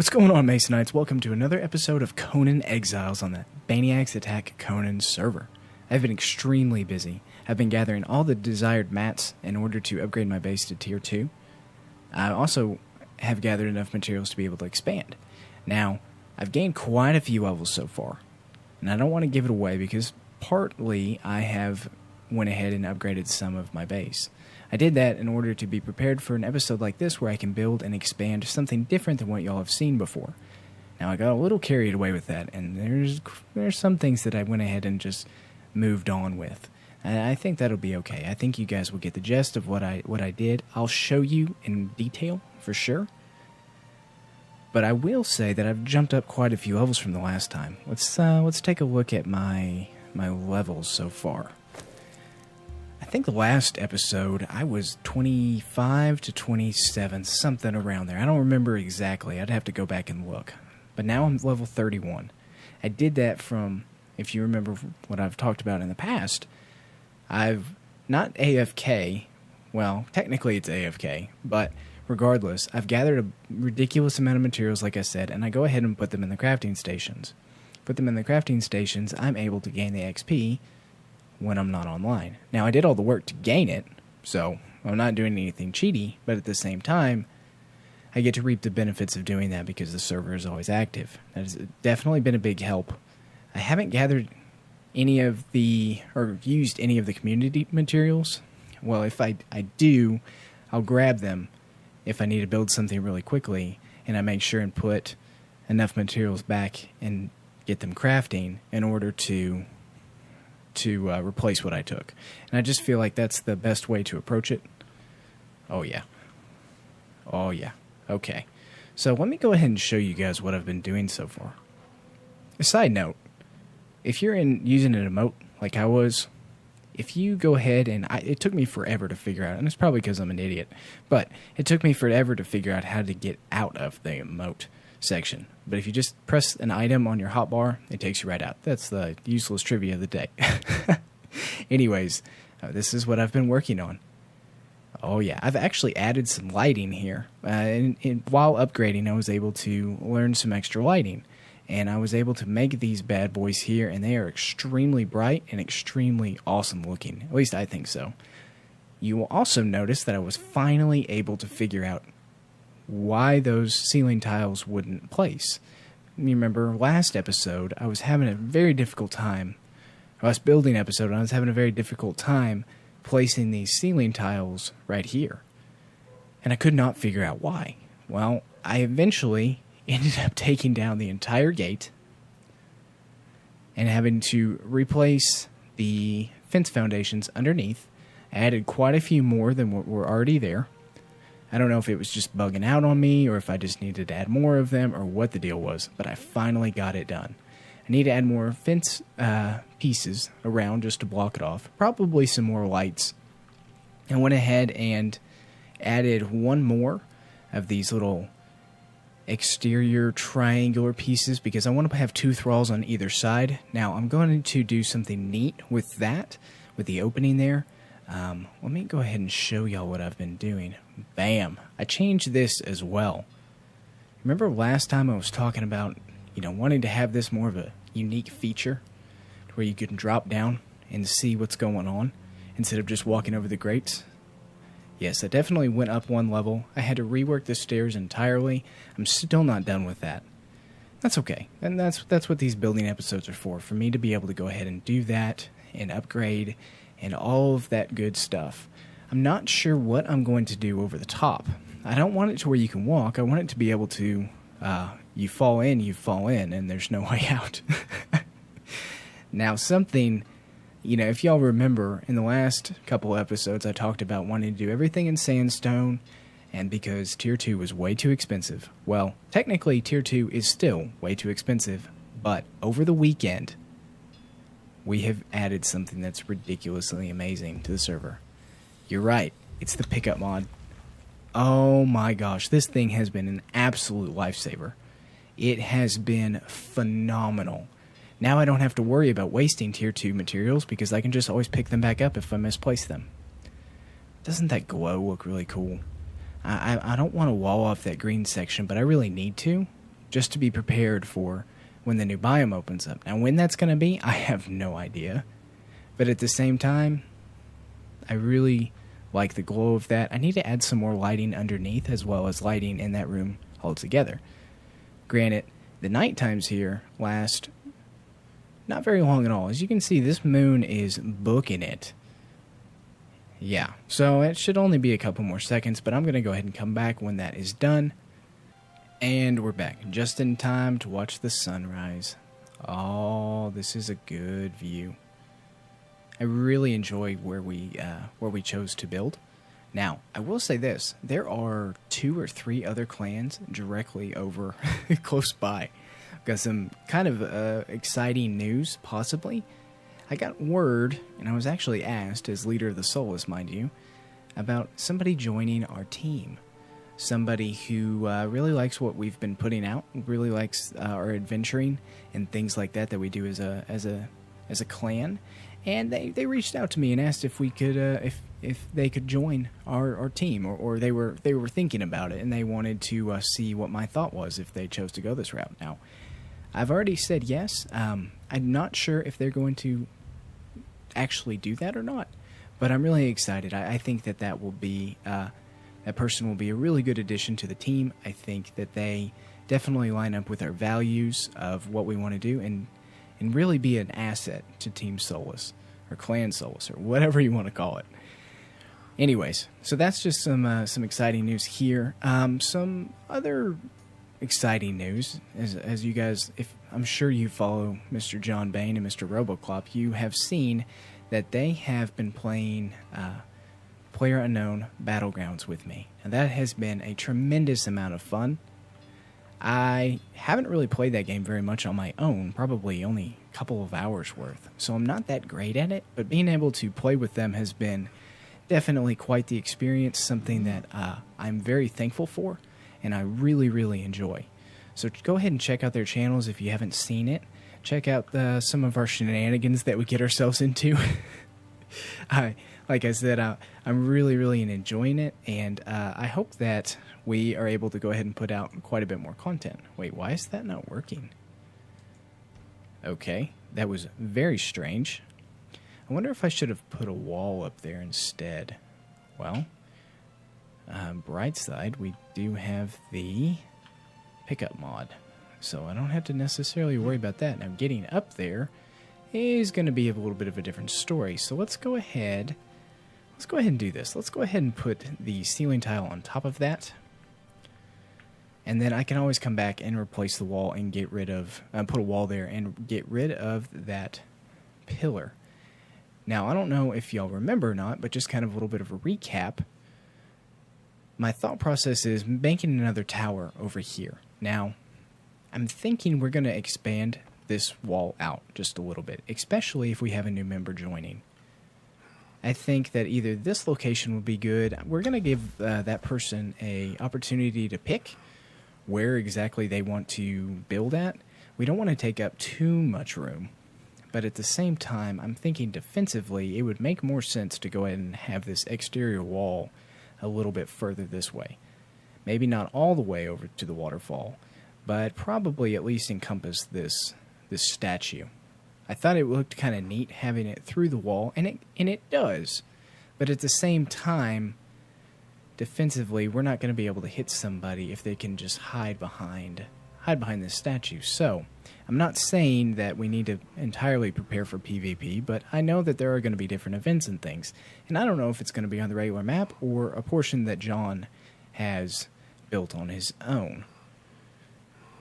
What's going on, Macenites? Welcome to another episode of Conan Exiles on the Baniacs Attack Conan server. I've been extremely busy. I've been gathering all the desired mats in order to upgrade my base to tier 2. I also have gathered enough materials to be able to expand. Now, I've gained quite a few levels so far, and I don't want to give it away because partly I have went ahead and upgraded some of my base. I did that in order to be prepared for an episode like this where I can build and expand something different than what y'all have seen before. Now, I got a little carried away with that, and there's some things that I went ahead and just moved on with. And I think that'll be okay. I think you guys will get the gist of what I did. I'll show you in detail for sure. But I will say that I've jumped up quite a few levels from the last time. Let's take a look at my levels so far. I think the last episode I was 25 to 27, something around there. I don't remember exactly. I'd have to go back and look. But now I'm level 31. I did that from, if you remember what I've talked about in the past, I've not AFK, well, technically it's AFK, but regardless, I've gathered a ridiculous amount of materials, like I said, and I go ahead and put them in the crafting stations. Put them in the crafting stations, I'm able to gain the XP when I'm not online. Now, I did all the work to gain it, so I'm not doing anything cheaty, but at the same time, I get to reap the benefits of doing that because the server is always active. That has definitely been a big help. I haven't gathered any of the, or used any of the community materials. Well, if I do, I'll grab them if I need to build something really quickly, and I make sure and put enough materials back and get them crafting in order to replace what I took. And I just feel like that's the best way to approach it. Oh yeah. Oh yeah. Okay. So let me go ahead and show you guys what I've been doing so far. A side note, if you're using an emote like I was, if you go ahead and it took me forever to figure out, and it's probably because I'm an idiot, but it took me forever to figure out how to get out of the emote section. But if you just press an item on your hotbar, it takes you right out. That's the useless trivia of the day. Anyways, this is what I've been working on. Oh yeah, I've actually added some lighting here. And while upgrading, I was able to learn some extra lighting. And I was able to make these bad boys here, and they are extremely bright and extremely awesome looking. At least I think so. You will also notice that I was finally able to figure out why those ceiling tiles wouldn't place. You remember last episode, I was having a very difficult time, last building episode, I was having a very difficult time placing these ceiling tiles right here. And I could not figure out why. Well, I eventually ended up taking down the entire gate and having to replace the fence foundations underneath. I added quite a few more than what were already there. I don't know if it was just bugging out on me or if I just needed to add more of them or what the deal was, but I finally got it done. I need to add more fence pieces around just to block it off, probably some more lights. I went ahead and added one more of these little exterior triangular pieces because I want to have two thralls on either side. Now, I'm going to do something neat with that, with the opening there. Let me go ahead and show y'all what I've been doing. Bam! I changed this as well. Remember last time I was talking about, wanting to have this more of a unique feature where you can drop down and see what's going on instead of just walking over the grates? Yes, I definitely went up one level. I had to rework the stairs entirely. I'm still not done with that. That's okay. And that's what these building episodes are for me to be able to go ahead and do that and upgrade and all of that good stuff. I'm not sure what I'm going to do over the top. I don't want it to where you can walk. I want it to be able to, you fall in, and there's no way out. Now, something, if y'all remember, in the last couple episodes, I talked about wanting to do everything in sandstone, and because Tier 2 was way too expensive. Well, technically, Tier 2 is still way too expensive, but over the weekend, we have added something that's ridiculously amazing to the server. You're right, it's the pickup mod. Oh my gosh, this thing has been an absolute lifesaver. It has been phenomenal. Now I don't have to worry about wasting Tier 2 materials because I can just always pick them back up if I misplace them. Doesn't that glow look really cool? I don't want to wall off that green section, but I really need to just to be prepared for when the new biome opens up. Now, when that's going to be, I have no idea. But at the same time, I really like the glow of that. I need to add some more lighting underneath as well as lighting in that room altogether. Granted, the night times here last not very long at all. As you can see, this moon is booking it. Yeah, so it should only be a couple more seconds, but I'm going to go ahead and come back when that is done. And we're back, just in time to watch the sunrise. Oh, this is a good view. I really enjoy where we chose to build. Now, I will say this. There are 2 or 3 other clans directly over close by. I've got some kind of exciting news, possibly. I got word, and I was actually asked, as leader of the Soulless, mind you, about somebody joining our team. Somebody who really likes what we've been putting out, really likes our adventuring and things like that we do as a clan. And they reached out to me and asked if we could if they could join our team, or they were thinking about it and they wanted to see what my thought was if they chose to go this route. Now, I've already said yes. I'm not sure if they're going to actually do that or not, but I'm really excited. I think that will be that person will be a really good addition to the team. I think that they definitely line up with our values of what we want to do and really be an asset to Team Soulless or Clan Soulless or whatever you want to call it. Anyways, so that's just some exciting news here. Some other exciting news, as you guys, if I'm sure you follow Mr. John Bain and Mr. Roboclop, you have seen that they have been playing PlayerUnknown Battlegrounds with me, and that has been a tremendous amount of fun. I haven't really played that game very much on my own, probably only a couple of hours worth, so I'm not that great at it, but being able to play with them has been definitely quite the experience, something that I'm very thankful for, and I really, really enjoy. So go ahead and check out their channels if you haven't seen it. Check out some of our shenanigans that we get ourselves into. Like I said, I'm really, really enjoying it, and I hope that we are able to go ahead and put out quite a bit more content. Wait, why is that not working? Okay, that was very strange. I wonder if I should have put a wall up there instead. Well, bright side, we do have the pickup mod, so I don't have to necessarily worry about that. Now, getting up there is going to be a little bit of a different story, so let's go ahead and do this. Let's go ahead and put the ceiling tile on top of that, and then I can always come back and replace the wall and get rid of, put a wall there and get rid of that pillar. Now, I don't know if y'all remember or not, but just kind of a little bit of a recap. My thought process is making another tower over here. Now, I'm thinking we're going to expand this wall out just a little bit, especially if we have a new member joining. I think that either this location would be good. We're going to give that person an opportunity to pick where exactly they want to build at. We don't want to take up too much room, but at the same time, I'm thinking defensively, it would make more sense to go ahead and have this exterior wall a little bit further this way. Maybe not all the way over to the waterfall, but probably at least encompass this statue. I thought it looked kind of neat having it through the wall, and it does. But at the same time, defensively, we're not going to be able to hit somebody if they can just hide behind this statue. So, I'm not saying that we need to entirely prepare for PvP, but I know that there are going to be different events and things. And I don't know if it's going to be on the regular map or a portion that John has built on his own,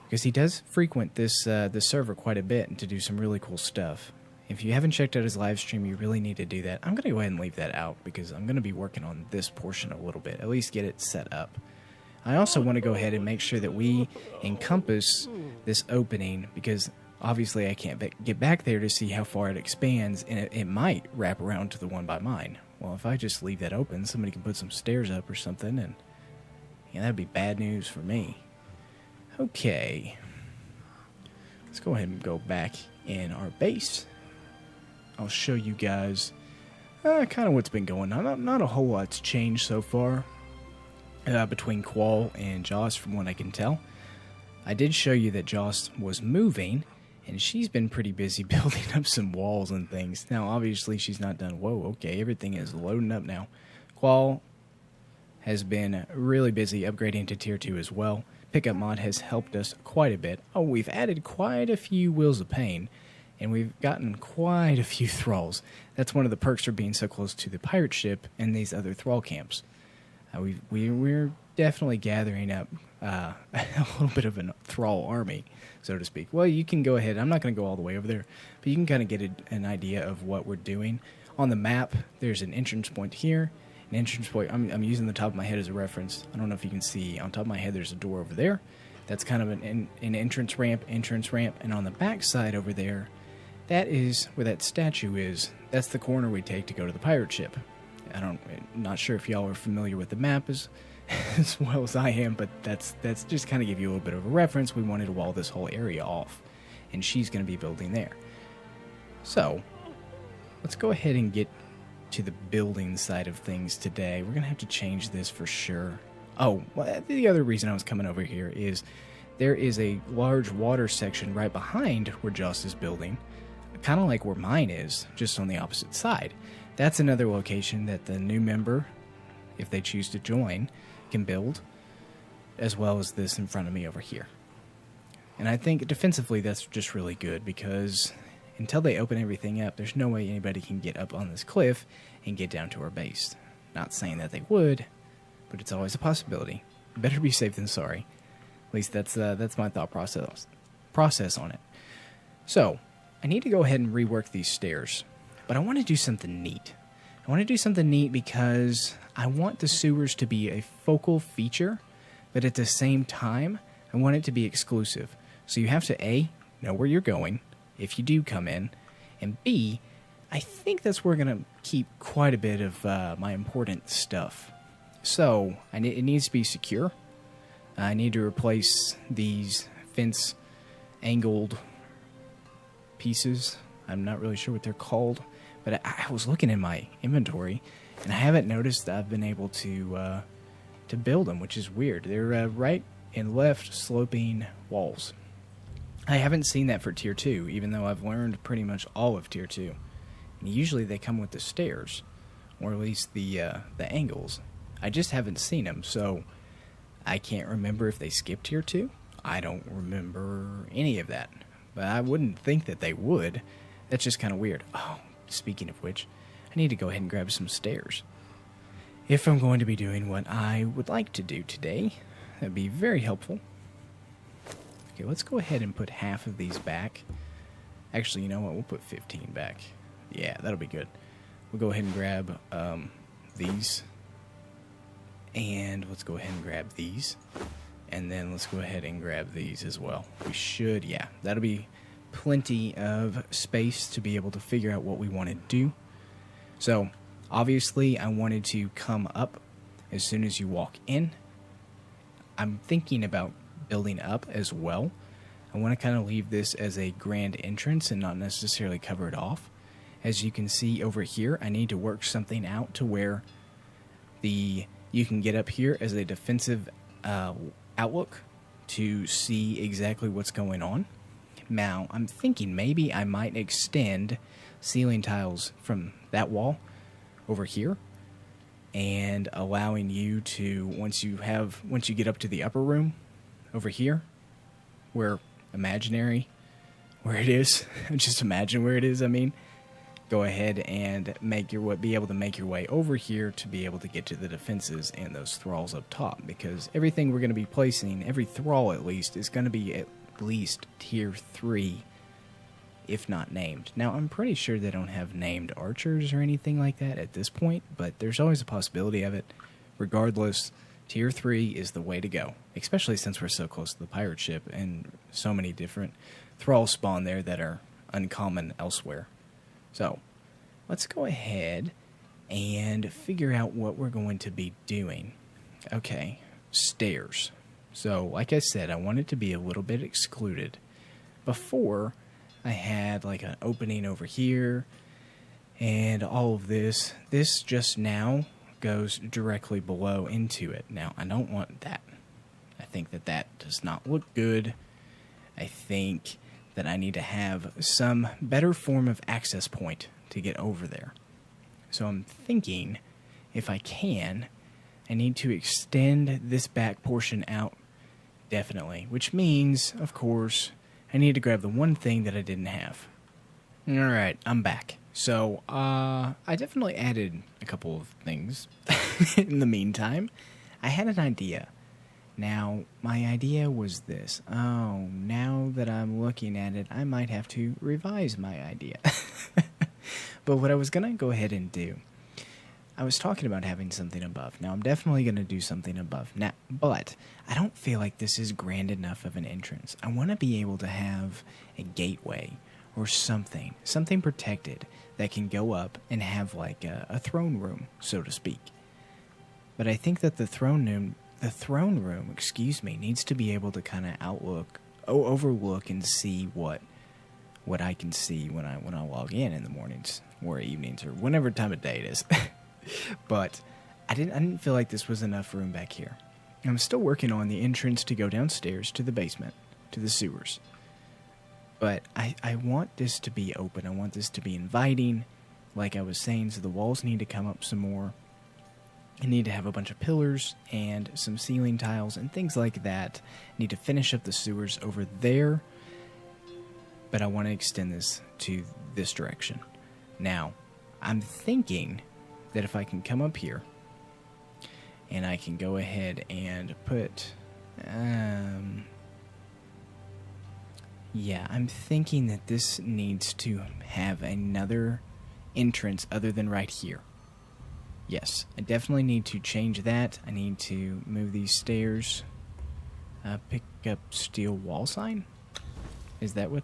because he does frequent this server quite a bit and to do some really cool stuff. If you haven't checked out his live stream, you really need to do that. I'm going to go ahead and leave that out because I'm going to be working on this portion a little bit, at least get it set up. I also want to go ahead and make sure that we encompass this opening, because obviously I can't get back there to see how far it expands, and it might wrap around to the one by mine. Well, if I just leave that open, somebody can put some stairs up or something, and that'd be bad news for me. Okay, let's go ahead and go back in our base. I'll show you guys kind of what's been going on. Not a whole lot's changed so far between Qual and Joss, from what I can tell. I did show you that Joss was moving, and she's been pretty busy building up some walls and things. Now, obviously, she's not done. Whoa, okay, everything is loading up now. Qual has been really busy upgrading to Tier 2 as well. Pickup Mod has helped us quite a bit. Oh, we've added quite a few Wheels of Pain, and we've gotten quite a few Thralls. That's one of the perks for being so close to the pirate ship and these other Thrall camps. We're definitely gathering up a little bit of a Thrall army, so to speak. Well, you can go ahead. I'm not going to go all the way over there, but you can kind of get an idea of what we're doing. On the map, there's an entrance point here. An entrance point, I'm using the top of my head as a reference. I don't know if you can see. On top of my head, there's a door over there. That's kind of an entrance ramp, and on the back side over there, that is where that statue is. That's the corner we take to go to the pirate ship. I'm not sure if y'all are familiar with the map as well as I am, but that's just kind of give you a little bit of a reference. We wanted to wall this whole area off, and she's going to be building there. So, let's go ahead and get to the building side of things today. We're going to have to change this for sure. Oh, well, the other reason I was coming over here is there is a large water section right behind where Joss is building, kind of like where mine is, just on the opposite side. That's another location that the new member, if they choose to join, can build, as well as this in front of me over here. And I think defensively that's just really good, because until they open everything up, there's no way anybody can get up on this cliff and get down to our base. Not saying that they would, but it's always a possibility. Better be safe than sorry. At least that's my thought process on it. So, I need to go ahead and rework these stairs. But I want to do something neat. I want to do something neat because I want the sewers to be a focal feature, but at the same time, I want it to be exclusive. So you have to A, know where you're going, if you do come in, and B, I think that's where we're going to keep quite a bit of my important stuff. So, it needs to be secure. I need to replace these fence angled pieces. I'm not really sure what they're called. But I was looking in my inventory, and I haven't noticed that I've been able to build them, which is weird. They're right and left sloping walls. I haven't seen that for Tier 2, even though I've learned pretty much all of Tier 2. And usually they come with the stairs, or at least the angles. I just haven't seen them, so I can't remember if they skipped Tier 2. I don't remember any of that, but I wouldn't think that they would. That's just kind of weird. Oh, speaking of which, I need to go ahead and grab some stairs. If I'm going to be doing what I would like to do today, that'd be very helpful. Okay, let's go ahead and put half of these back. Actually, you know what? We'll put 15 back. Yeah, that'll be good. We'll go ahead and grab these. And let's go ahead and grab these. And then let's go ahead and grab these as well. We should, yeah, that'll be plenty of space to be able to figure out what we want to do. So, obviously, I wanted to come up as soon as you walk in. I'm thinking about building up as well. I want to kind of leave this as a grand entrance and not necessarily cover it off. As you can see over here, I need to work something out to where you can get up here as a defensive outlook to see exactly what's going on. Now, I'm thinking maybe I might extend ceiling tiles from that wall over here, and allowing you to, once you get up to the upper room over here, where it is, just imagine where it is, go ahead and be able to make your way over here to be able to get to the defenses and those thralls up top, because everything we're going to be placing, every thrall at least, is going to be at least Tier 3, if not named. Now, I'm pretty sure they don't have named archers or anything like that at this point, but there's always a possibility of it. Regardless, Tier 3 is the way to go, especially since we're so close to the pirate ship and so many different thralls spawn there that are uncommon elsewhere. So, let's go ahead and figure out what we're going to be doing. Okay, stairs. So, like I said, I want it to be a little bit excluded. Before, I had like an opening over here, and all of this. This just now goes directly below into it. Now, I don't want that. I think that that does not look good. I think that I need to have some better form of access point to get over there. So I'm thinking, if I can, I need to extend this back portion out, definitely. Which means, of course, I need to grab the one thing that I didn't have. Alright, I'm back. So, I definitely added a couple of things in the meantime. I had an idea. Now, my idea was this. Oh, now that I'm looking at it, I might have to revise my idea. But what I was going to go ahead and do, I was talking about having something above. Now, I'm definitely going to do something above. Now, but I don't feel like this is grand enough of an entrance. I want to be able to have a gateway or something protected that can go up and have like a throne room, so to speak. But I think that the throne room, needs to be able to kind of overlook and see what I can see when I log in the mornings or evenings or whatever time of day it is. But I didn't feel like this was enough room back here. I'm still working on the entrance to go downstairs to the basement, to the sewers. But I want this to be open. I want this to be inviting, like I was saying, so the walls need to come up some more. I need to have a bunch of pillars and some ceiling tiles and things like that. I need to finish up the sewers over there, but I want to extend this to this direction. Now, I'm thinking that if I can come up here, and I can go ahead and put, yeah, I'm thinking that this needs to have another entrance other than right here. Yes, I definitely need to change that. I need to move these stairs. Pick up steel wall sign? Is that what?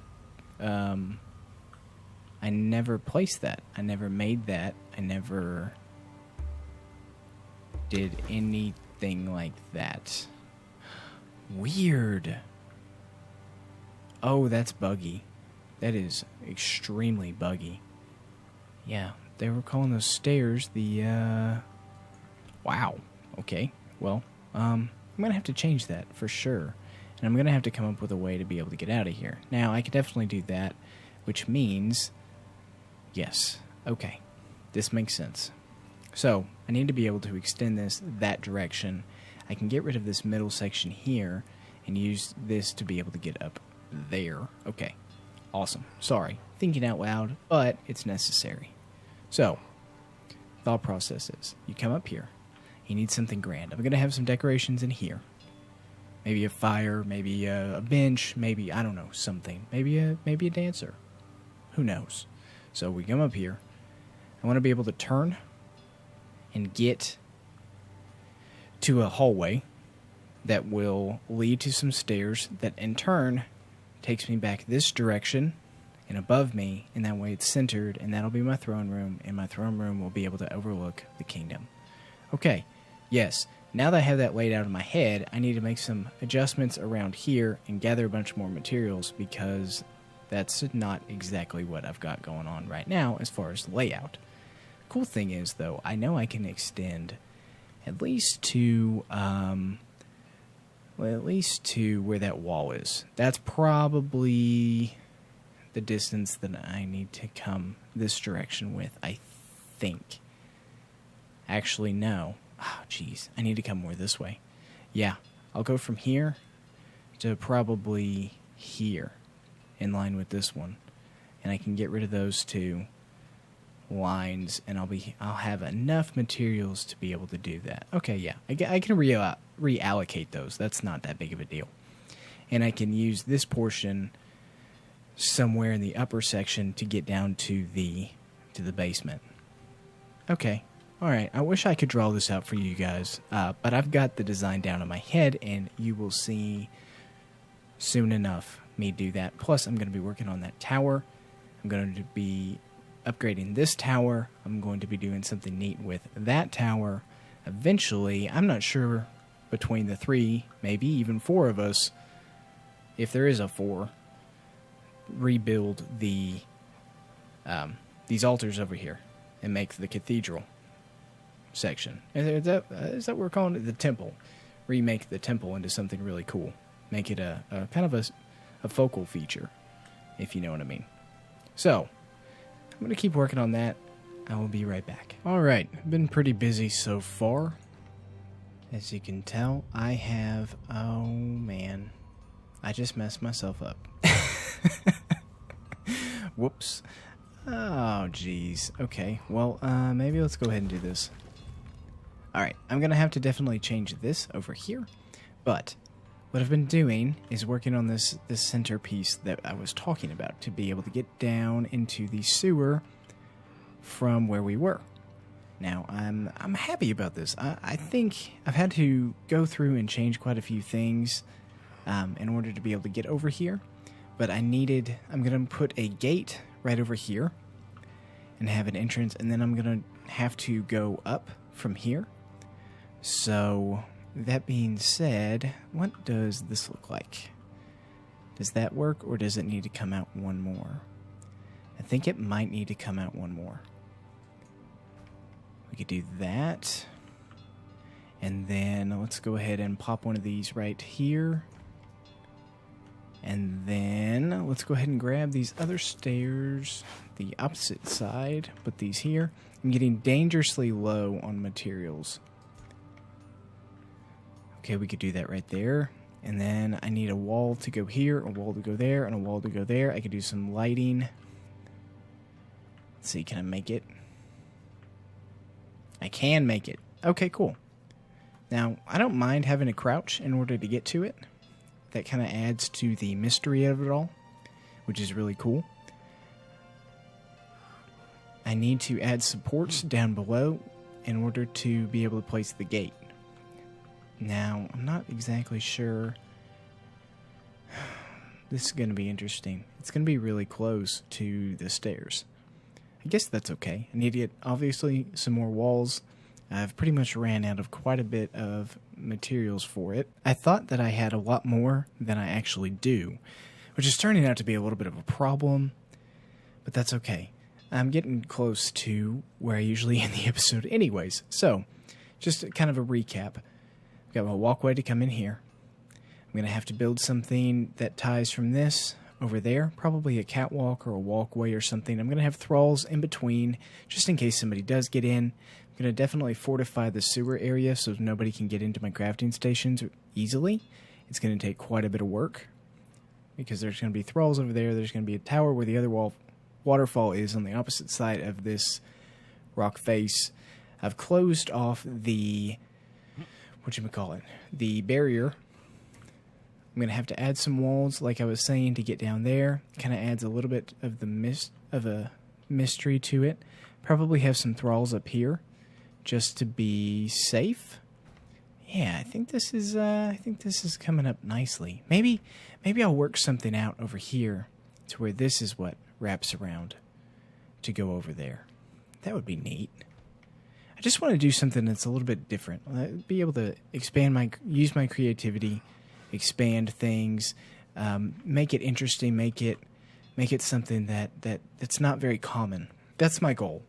I never placed that. I never made that. I never did anything like that. Weird. Oh, that's buggy. That is extremely buggy. Yeah, they were calling those stairs the, wow. Okay, well, I'm gonna have to change that for sure. And I'm gonna have to come up with a way to be able to get out of here. Now, I could definitely do that, which means, yes, okay, this makes sense. So, I need to be able to extend this that direction. I can get rid of this middle section here and use this to be able to get up there. Okay, awesome. Sorry, thinking out loud, but it's necessary. So, thought process is, you come up here, you need something grand. I'm going to have some decorations in here. Maybe a fire, maybe a bench, maybe, I don't know, something. Maybe a dancer. Who knows? So we come up here. I want to be able to turn and get to a hallway that will lead to some stairs that in turn takes me back this direction and above me, and that way it's centered, and that'll be my throne room, and my throne room will be able to overlook the kingdom. Okay, yes, now that I have that laid out in my head, I need to make some adjustments around here and gather a bunch more materials, because that's not exactly what I've got going on right now as far as layout. Cool thing is, though, I know I can extend at least to, at least to where that wall is. That's probably the distance that I need to come this direction with, I think. Actually, no. Oh, jeez. I need to come more this way. Yeah, I'll go from here to probably here, in line with this one. And I can get rid of those two lines, and I'll have enough materials to be able to do that. Okay, yeah. I can reallocate those. That's not that big of a deal. And I can use this portion somewhere in the upper section to get down to the basement. Okay. All right. I wish I could draw this out for you guys, but I've got the design down in my head, and you will see soon enough me do that. Plus, I'm going to be working on that tower. I'm going to be upgrading this tower. I'm going to be doing something neat with that tower. Eventually, I'm not sure between the three, maybe even four of us, if there is a four, rebuild these altars over here and make the cathedral section. Is that what we're calling it? The temple. remake the temple into something really cool. Make it a kind of a focal feature, if you know what I mean. So, I'm going to keep working on that. I will be right back. Alright, been pretty busy so far. As you can tell, I have... Oh, man. I just messed myself up. Whoops. Oh, jeez. Okay, well, maybe let's go ahead and do this. Alright, I'm going to have to definitely change this over here. But what I've been doing is working on this centerpiece that I was talking about to be able to get down into the sewer from where we were. Now, I'm happy about this. I think I've had to go through and change quite a few things in order to be able to get over here. But I'm going to put a gate right over here and have an entrance, and then I'm going to have to go up from here. So, that being said, what does this look like? Does that work, or does it need to come out one more? I think it might need to come out one more. We could do that. And then let's go ahead and pop one of these right here. And then let's go ahead and grab these other stairs, the opposite side, put these here. I'm getting dangerously low on materials. Okay, we could do that right there. And then I need a wall to go here, a wall to go there, and a wall to go there. I could do some lighting. Let's see, can I make it? I can make it. Okay, cool. Now, I don't mind having a crouch in order to get to it. That kind of adds to the mystery of it all, which is really cool. I need to add supports down below in order to be able to place the gate. Now, I'm not exactly sure. This is going to be interesting. It's going to be really close to the stairs. I guess that's okay. I need to get, obviously, some more walls. I've pretty much ran out of quite a bit of materials for it. I thought that I had a lot more than I actually do, which is turning out to be a little bit of a problem, but that's okay. I'm getting close to where I usually end the episode anyways. So, just kind of a recap. I've got my walkway to come in here. I'm going to have to build something that ties from this over there, probably a catwalk or a walkway or something. I'm going to have thralls in between, just in case somebody does get in. I'm going to definitely fortify the sewer area so nobody can get into my crafting stations easily. It's going to take quite a bit of work, because there's going to be thralls over there. There's going to be a tower where the other waterfall is on the opposite side of this rock face. I've closed off the, the barrier. I'm going to have to add some walls, like I was saying, to get down there. Kind of adds a little bit of a mystery to it. Probably have some thralls up here, just to be safe. Yeah, I think this is coming up nicely. Maybe I'll work something out over here to where this is what wraps around to go over there. That would be neat. I just want to do something that's a little bit different. Be able to use my creativity. Expand things, make it interesting, make it something that's not very common. That's my goal.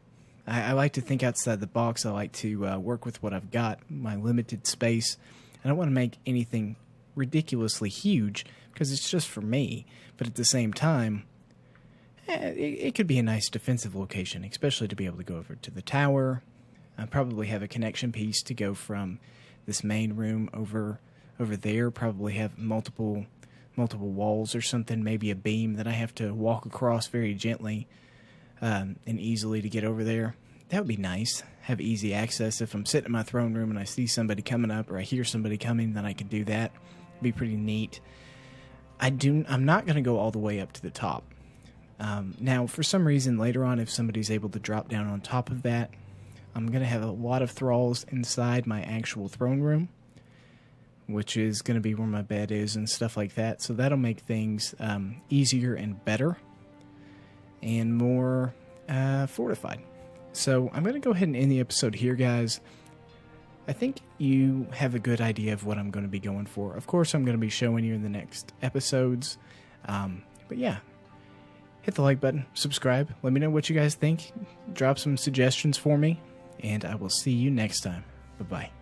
I like to think outside the box. I like to work with what I've got, my limited space. I don't want to make anything ridiculously huge because it's just for me. But at the same time, it could be a nice defensive location, especially to be able to go over to the tower. I probably have a connection piece to go from this main room over there. Probably have multiple walls or something, maybe a beam that I have to walk across very gently and easily to get over there. That would be nice. Have easy access. If I'm sitting in my throne room and I see somebody coming up or I hear somebody coming, then I could do that. It'd be pretty neat. I'm not going to go all the way up to the top. Now, for some reason, later on, if somebody's able to drop down on top of that, I'm going to have a lot of thralls inside my actual throne room, which is going to be where my bed is and stuff like that. So that'll make things easier and better and more fortified. So I'm going to go ahead and end the episode here, guys. I think you have a good idea of what I'm going to be going for. Of course, I'm going to be showing you in the next episodes. But yeah, hit the like button, subscribe. Let me know what you guys think. Drop some suggestions for me, and I will see you next time. Bye-bye.